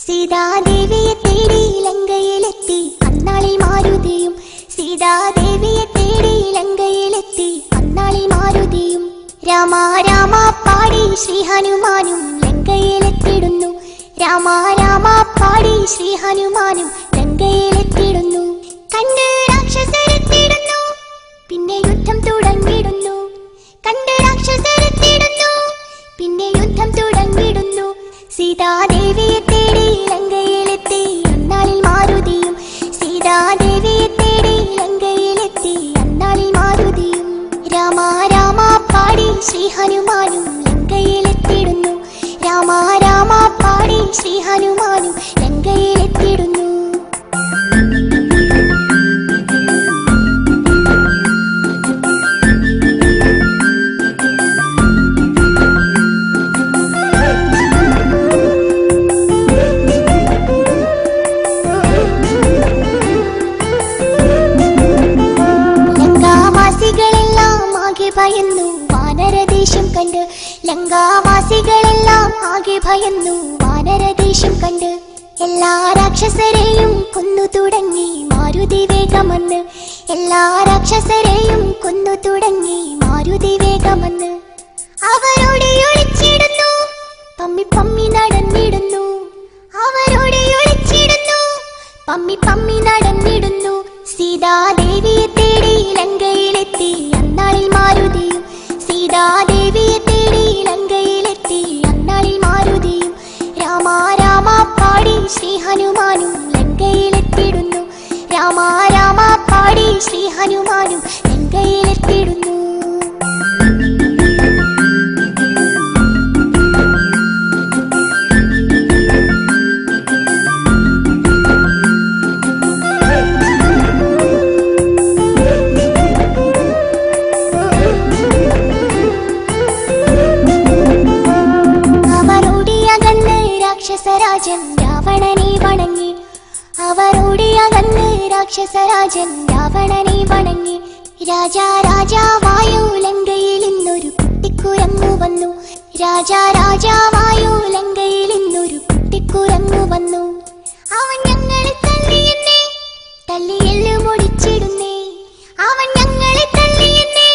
സീതാദേവിയെ തേടി ലങ്കയിലെത്തി അന്നാളിൽ മാരുതിയും. സീതാദേവിയെ തേടി ലങ്കയിലെത്തി അന്നാളിൽ മാരുതിയും. രാമ രാമ പാടി ശ്രീ ഹനുമാനും ലങ്കയിലെത്തിടുന്നു. രാമ രാമ പാടി ശ്രീ ഹനുമാനും ലങ്കയിലെത്തിടുന്നു. കണ്ട് രാക്ഷസരെത്തിടുന്നു, പിന്നെ യുദ്ധം തുടങ്ങിടുന്നു. കണ്ട് രാക്ഷസരെത്തിടുന്നു, പിന്നെ യുദ്ധം തുടങ്ങിടുന്നു. സീതാദേവിയെ തേടി ലങ്കയിലെത്തി അന്നാളിൽ മാരുതിയും. സീതാദേവിയെ തേടി ലങ്കയിലെത്തി അന്നാളിൽ മാരുതിയും. രാമ രാമ പാടി ശ്രീ ഹനുമാനും ലങ്കയിലെത്തിടുന്നു. രാമ രാമ പാടി ശ്രീ ഹനുമാനും ലങ്കയിലെത്തിടുന്നു. ഭയന്നു വാനരദേശം കണ്ട്. ലങ്കാവാസികളെല്ലാം ആകെ ഭയന്നു വാനരദേശം കണ്ട്. എല്ലാ രാക്ഷസരെയും കൊന്നു തുടങ്ങി മാരുതി വേഗമെന്ന്. എല്ലാ രാക്ഷസരെയും കൊന്നു തുടങ്ങി മാരുതി വേഗമെന്ന്. അവരോട് ഒളിച്ചിടുന്നു, പമ്മി പമ്മി നടന്നിടുന്നു. അവരോട് ഒളിച്ചിടുന്നു, പമ്മി പമ്മി നടന്നിടുന്നു. സീതാദേവിയെ തേടി ലങ്കയിലെത്തി അന്നാളിൽ മാരുതിയും. സീതാദേവിയെ തേടി ലങ്കയിലെത്തി അന്നാളിൽ മാരുതിയും. രാമ രാമ പാടി ശ്രീ ഹനുമാനും ലങ്കയിലെത്തിടുന്നു. രാമ രാമ പാടി ശ്രീ ഹനുമാനും ലങ്കയിലെത്തിടുന്നു. രാക്ഷസരാജൻ രാവണനെ വണങ്ങി. അവരോടിയകന്ന് രാക്ഷസരാജൻ രാവണനെ വണങ്ങി. രാജാ രാജാവായോ ലങ്കയിൽ ഇന്നൊരു കുട്ടിക്കുരങ്ങു വന്നു. രാജാ രാജാവായോ ലങ്കയിൽ ഇന്നൊരു കുട്ടിക്കുരങ്ങു വന്നു. അവൻ ഞങ്ങളെ തല്ലിയെന്നേ, തല്ലിയെല്ലു മുടിച്ചിടുന്നേ. അവൻ ഞങ്ങളെ തല്ലിയെന്നേ,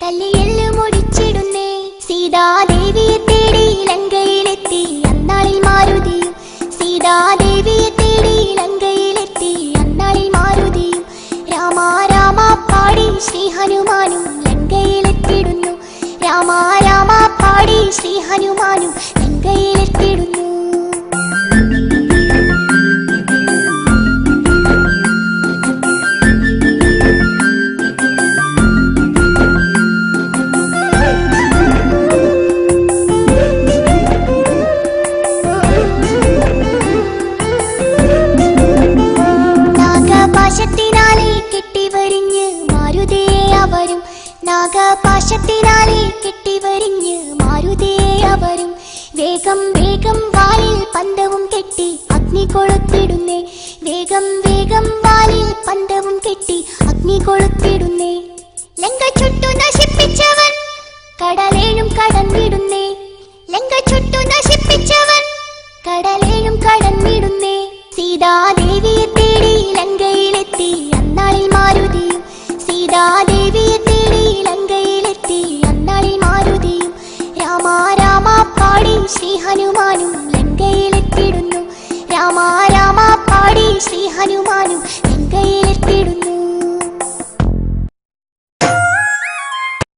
തല്ലിയെല്ലു മുടിച്ചിടുന്നേ. സീതാദേവിയെ തേടി ലങ്കയിലെത്തി അന്നാളിൽ മാരുതിയും. സീതാദേവിയെ തേടി ലങ്കയിലെത്തി അന്നാളിൽ മാരുതിയും. രാമ രാമ പാടി ശ്രീ ഹനുമാനും ലങ്കയിലെത്തിടുന്നു. രാമ രാമ പാടി ശ്രീ ഹനുമാനും ലങ്കയിലെത്തിടുന്നു. നാഗപാശത്തിനാലെ കെട്ടിവരിഞ്ഞ് മാരുതിയെ അവരും. നാഗപാശത്തിനാലെ കെട്ടിവരിഞ്ഞ് മാരുതിയെ അവരും. വേഗം വേഗം വാലിൽ പന്തവും കെട്ടി അഗ്നി കൊളുത്തിടുന്നേ. വേഗം വേഗം വാലിൽ പന്തവും കെട്ടി അഗ്നി കൊളുത്തിടുന്നേ. ലങ്ക ചുട്ടു നശിപ്പിച്ചവൻ കടലേഴും കടന്നിടുന്നേ. ലങ്ക ചുട്ടു നശിപ്പിച്ചവൻ കടലേഴും കടന്നിടുന്നേ. സീതാദേവിയെ തേടി ലങ്കയിലെത്തി അന്നാളിൽ മാരുതിയും. സീതാദേവിയെ തേടി ലങ്കയിലെത്തി അന്നാളിൽ മാരുതിയും. രാമ രാമ പാടി ശ്രീ ഹനുമാനും ലങ്കയിലെത്തിടുന്നു. രാമ